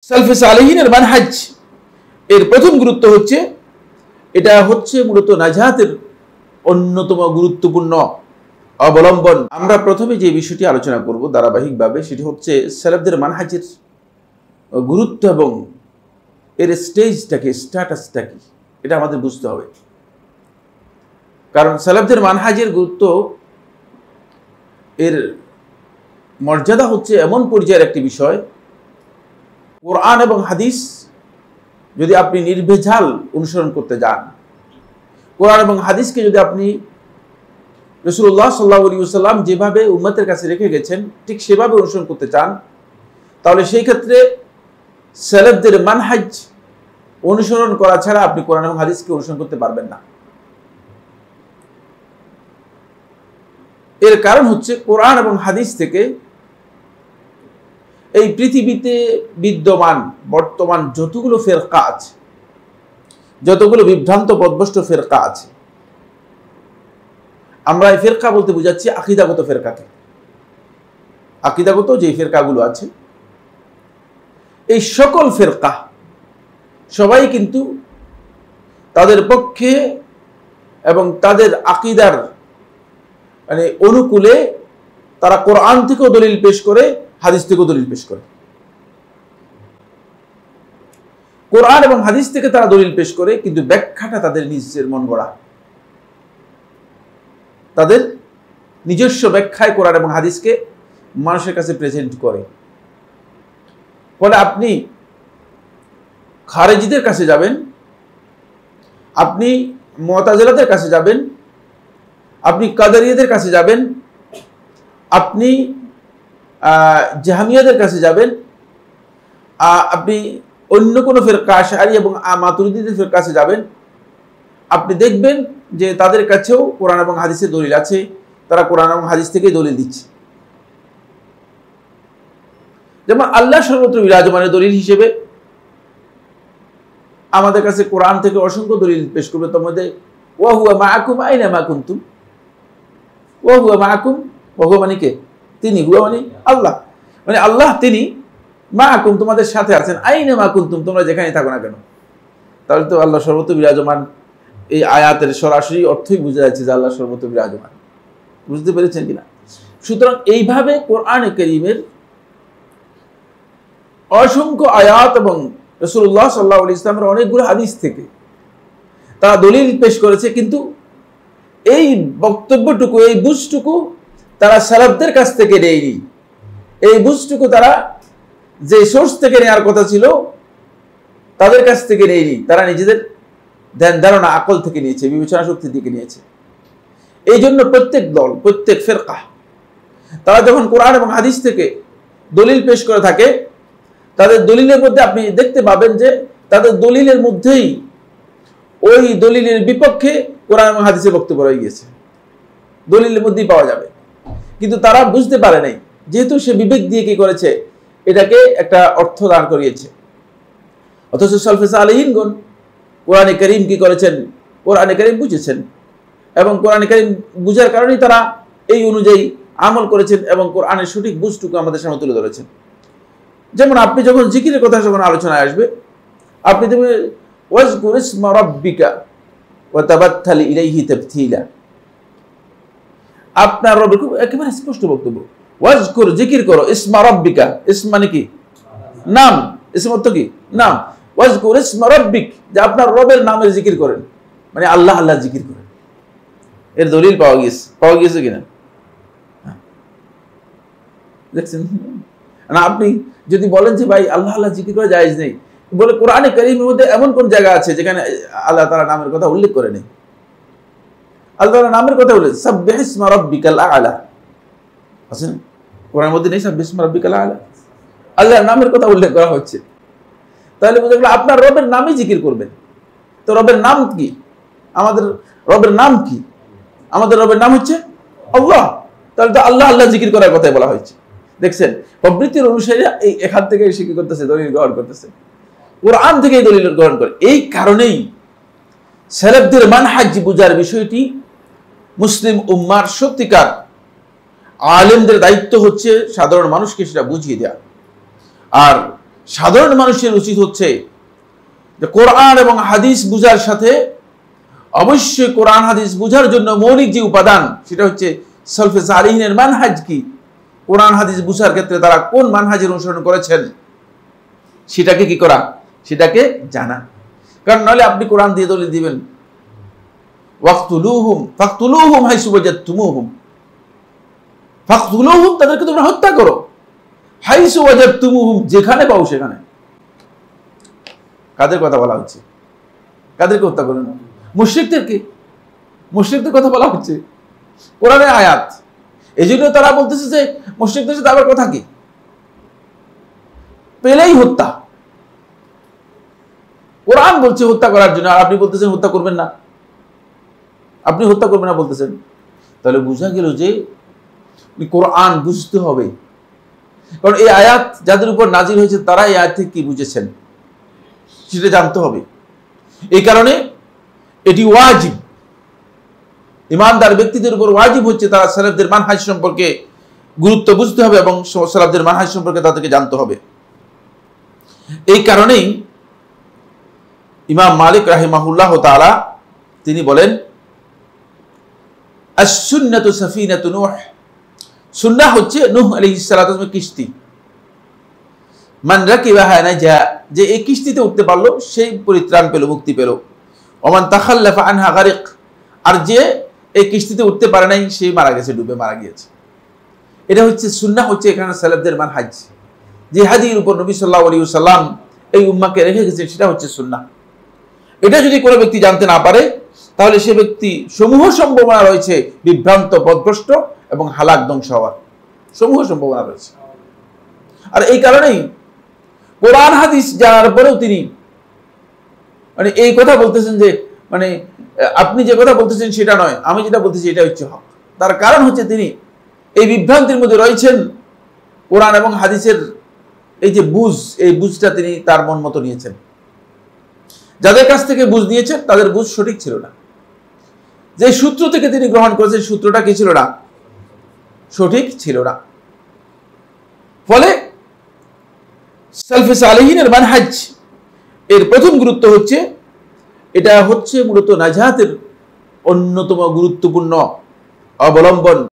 সালফে সালেহিনের মানহাজ এর প্রথম গুরুত্ব হচ্ছে, এটা হচ্ছে মূলত নাজাতের অন্যতম গুরুত্বপূর্ণ অবলম্বন। আমরা প্রথমে যে বিষয়টি আলোচনা করব ধারাবাহিকভাবে, সেটি হচ্ছে সালাফদের মানহাজের গুরুত্ব এবং এর স্টেজটাকে, স্ট্যাটাসটা কি, এটা আমাদের বুঝতে হবে। কারণ সালাফদের মানহাজের গুরুত্ব, এর মর্যাদা হচ্ছে এমন পর্যায়ের একটি বিষয়, কোরআন এবং হাদিস যদি আপনি নির্ভেজাল অনুসরণ করতে যান, কোরআন এবং হাদিসকে যদি আপনি রাসূলুল্লাহ সাল্লাল্লাহু আলাইহি ওয়াসাল্লাম যেভাবে উম্মতের কাছে রেখে গেছেন ঠিক সেভাবে অনুসরণ করতে চান, তাহলে সেই ক্ষেত্রে সালাফদের মানহাজ অনুসরণ করা ছাড়া আপনি কোরআন এবং হাদিসকে অনুসরণ করতে পারবেন না। এর কারণ হচ্ছে কোরআন এবং হাদিস থেকে এই পৃথিবীতে বিদ্যমান বর্তমান যতগুলো ফেরকা আছে, যতগুলো বিভ্রান্ত পথভ্রষ্ট ফেরকা আছে, আমরা এই ফেরকা বলতে বুঝাচ্ছি আকীদাগত ফেরকাকে। আকীদাগত যে ফেরকাগুলো আছে, এই সকল ফেরকা সবাই কিন্তু তাদের পক্ষে এবং তাদের আকীদার মানে অনুকূলে তারা কোরআন থেকেও দলিল পেশ করে, হাদিস থেকেও দলিল পেশ করে। কোরআন এবং হাদিস থেকে তারা দলিল পেশ করে, কিন্তু ব্যাখ্যাটা তাদের নিজের মন গড়া, তাদের নিজস্ব ব্যাখ্যায় কোরআন এবং হাদিসকে মানুষের কাছে প্রেজেন্ট করে। ফলে আপনি খারেজিদের কাছে যাবেন, আপনি মুতাজিলাদের কাছে যাবেন, আপনি কাদারিয়াদের কাছে যাবেন, আপনি জাহমিয়াদের কাছে যাবেন, আপনি অন্য কোনো ফিরকা আশআরী এবং মাতুরিদীদের ফিরকার কাছে যাবেন, আপনি দেখবেন যে তাদের কাছেও কোরআন এবং হাদিসের দলিল আছে, তারা কোরআন এবং হাদিস থেকেই দলিল দিচ্ছে। যেমন আল্লাহ সর্বত্র বিরাজমানের দলিল হিসেবে আমাদের কাছে কোরআন থেকে অসংখ্য দলিল পেশ করবে। তার মধ্যে ওয়া হুয়া মাআকুম আইনা মা কুনতুম, ওয়া হুয়া মাআকুম, ওয়া হুয়া মানে কে? তিনি, হুয়া মানে আল্লাহ, মানে আল্লাহ তিনি, মাআকুম তোমাদের সাথে আছেন, আইনা মা কুনতুম তোমরা যেখানে থাকো না কেন। তাহলে তো আল্লাহ সর্বত্র বিরাজমান, এই আয়াতের সরাসরি অর্থই বোঝা যাচ্ছে যে আল্লাহ সর্বত্র বিরাজমান। বুঝতে পেরেছেন কিনা? সুতরাং এইভাবে কোরআনে কারীমের অসংখ্য আয়াত এবং রাসূলুল্লাহ সাল্লাল্লাহু আলাইহি ওয়াসাল্লামের অনেকগুলো হাদিস থেকে তারা দলিল পেশ করেছে, কিন্তু এই বক্তব্যটুকু, এই বুঝটুকু তারা সালাফদের কাছ থেকে নেয়নি। এই বুঝটুকু তারা যে সোর্স থেকে নেওয়ার কথা ছিল তাদের কাছ থেকে নেয়নি, তারা নিজেদের ধ্যান ধারণা আকল থেকে নিয়েছে, বিবেচনা শক্তি থেকে নিয়েছে। এই জন্য প্রত্যেক দল, প্রত্যেক ফেরকা তারা যখন কোরআন এবং হাদিস থেকে দলিল পেশ করে থাকে, তাদের দলিলের মধ্যে আপনি দেখতে পাবেন যে তাদের দলিলের মধ্যেই ওই দলিলের বিপক্ষে কোরআন এবং হাদিসের বক্তব্য রয়ে গিয়েছে, দলিলের মধ্যেই পাওয়া যাবে। কিন্তু তারা বুঝতে পারে নাই, যেহেতু সে বিবেক দিয়ে কি করেছে, এটাকে একটা অর্থ দান করিয়েছে। অথচ সালফে সালেহিনগণ কোরআনে কারীম কি করেছেন? কোরআনে কারীম বুঝেছেন, এবং কোরআনে কারীম বুঝার কারণেই তারা এই অনুযায়ী আমল করেছেন এবং কোরআনের সঠিক বুঝটুকু আমাদের সামনে তুলে ধরেছেন। যেমন আপনি যখন জিকিরের কথা যখন আলোচনায় আসবে, আপনি দেখবেন ওয়াজকুর ইসমা রাব্বিকা ওয়া তাবাত্তাল ইলাইহি তাবতীলা। আপনার রবের খুব একেবারে স্পষ্ট বক্তব্য, ওয়াজকুর জিকির করো, ইসমা রাব্বিকা, ইসম মানে কি? নাম, ইসম অর্থ কি? নাম। ওয়াজকুর ইসমা রাব্বিক, যে আপনার রবের নামের জিকির করেন, মানে আল্লাহ আল্লাহ জিকির করেন। এর দলিল পাওয়া গিয়েছে কিনা দেখছেন না? আপনি যদি বলেন যে ভাই আল্লাহ আল্লাহ জিকির করা জায়েজ নেই, বলে কোরআনে কারীমের মধ্যে এমন কোন জায়গা আছে যেখানে আল্লাহ তাআলা নামের কথা উল্লেখ করে নেই? আল্লাহ তাআলা নামের কথা উল্লেখ, সাব্বিহিসমা রাব্বিকাল আ'লা আছে না? কোরআনের মধ্যে নেই সাব্বিহিসমা রাব্বিকাল আ'লা? আল্লাহর নামের কথা উল্লেখ করা হচ্ছে। তাহলে বোঝা গেল আপনার রবের নামই জিকির করবেন। তো রবের নাম কি? আমাদের রবের নাম কি? আমাদের রবের নাম হচ্ছে আল্লাহ। তাহলে তো আল্লাহ আল্লাহ জিকির করার কথাই বলা হয়েছে। দেখছেন, প্রবৃত্তির অনুসারী এই এখান থেকে শিক্ষা করতেছে, দলিল গ্রহণ করতেছে, কোরআন থেকে দলিল গ্রহণ করে। এই কারণেই সালাফদের মানহাজ বুঝার বিষয়টি মুসলিম উম্মার সত্যিকার আলেমদের দায়িত্ব হচ্ছে সাধারণ মানুষকে সেটা বুঝিয়ে দেওয়া। আর সাধারণ মানুষের উচিত হচ্ছে যে কোরআন এবং হাদিস বুঝার সাথে অবশ্যই কোরআন হাদিস বুঝার জন্য মৌলিক যে উপাদান সেটা হচ্ছে সালফে সালিহিনের মানহাজ কি, কোরআন হাদিস বুঝার ক্ষেত্রে তারা কোন মানহাজের অনুসরণ করেছেন সেটাকে কি করা, সেটাকে জানা। কারণ নাহলে আপনি কোরআন দিয়ে দলিল দিবেন ফাকতুলুহুম হাইসু ওয়াজাদতুমুহুম, ফাকতুলুহুম তাদেরকে তোমরা হত্যা করো, হাইসু ওয়াজাদতুমুহুম যেখানে পাও সেখানে। কাদের কথা বলা হচ্ছে? কাদেরকে হত্যা করেন? মুশরিকদেরকে। মুশরিকদের কথা বলা হচ্ছে, কোরআনের আয়াত। এই জন্য তারা বলতেছে যে মুশরিকদের সাথে আবার কথা কি, পেলেই হত্যা। কোরআন বলছে হত্যা করার জন্য, আর আপনি বলতেছেন হত্যা করবেন না, আপনি হত্যা করবেন না বলতেছেন। তাহলে বোঝা গেল যে কোরআন বুঝতে হবে, কারণ এই আয়াত যাদের উপর নাজিল হয়েছে তারা এই আয়াত থেকে কি বুঝেছেন সেটা জানতে হবে। এই কারণে এটি ওয়াজিব, ইমানদার ব্যক্তিদের উপর ওয়াজিব হচ্ছে তারা সালাফদের মানহাজ সম্পর্কে গুরুত্ব বুঝতে হবে এবং সালাফদের মানহাজ সম্পর্কে তাদেরকে জানতে হবে। এই কারণেই ইমাম মালিক রাহিমাহুল্লাহ তাআলা তিনি বলেন, আস-সুন্নাতু সাফিনাতু নূহ, সুন্নাহ হচ্ছে নূহ আলাইহিস সালাতু ওয়াস কিস্তি। মান রাকিবাহা নাজা, যে এই কিস্তিতে উঠতে পারলো সেই পরিত্রাণ পেল, মুক্তি পেল। ওমান তাখাল্লাফা আনহা গারিক, আর যে এই কিস্তিতে উঠতে পারে নাই সে মারা গেছে, ডুবে মারা গিয়েছে। এটা হচ্ছে সুন্নাহ, হচ্ছে এখানে সালাফদের মানহাজ। যে হাদির উপর নবী সাল্লাল্লাহু আলাইহি ওয়াসাল্লাম এই উম্মাহকে রেখে গেছে সেটা হচ্ছে সুন্নাহ। এটা যদি কোনো ব্যক্তি জানতে না পারে তাহলে সে ব্যক্তি সমূহ সম্ভাবনা রয়েছে বিভ্রান্ত, পথভ্রষ্ট এবং হালাক ধ্বংস হওয়ার সমূহ সম্ভাবনা রয়েছে। আর এই কারণেই কোরআন হাদিস জানার পরেও তিনি মানে এই কথা বলতেছেন যে মানে আপনি যে কথা বলতেছেন সেটা নয়, আমি যেটা বলতেছি এটা হচ্ছে হক। তার কারণ হচ্ছে তিনি এই বিভ্রান্তির মধ্যে রয়েছেন। কোরআন এবং হাদিসের এই যে বুঝ, এই বুঝটা তিনি তার মন মতো নিয়েছেন। যাদের কাছ থেকে বুঝ নিয়েছেন তাদের বুঝ সঠিক ছিল না। যে সূত্র থেকে তিনি গ্রহণ করেছেন সূত্রটা কি ছিল না, সঠিক ছিল না। ফলে সালফে সালেহিনের মানহাজ এর প্রথম গুরুত্ব হচ্ছে, এটা হচ্ছে মূলত নাজাতের অন্যতম গুরুত্বপূর্ণ অবলম্বন।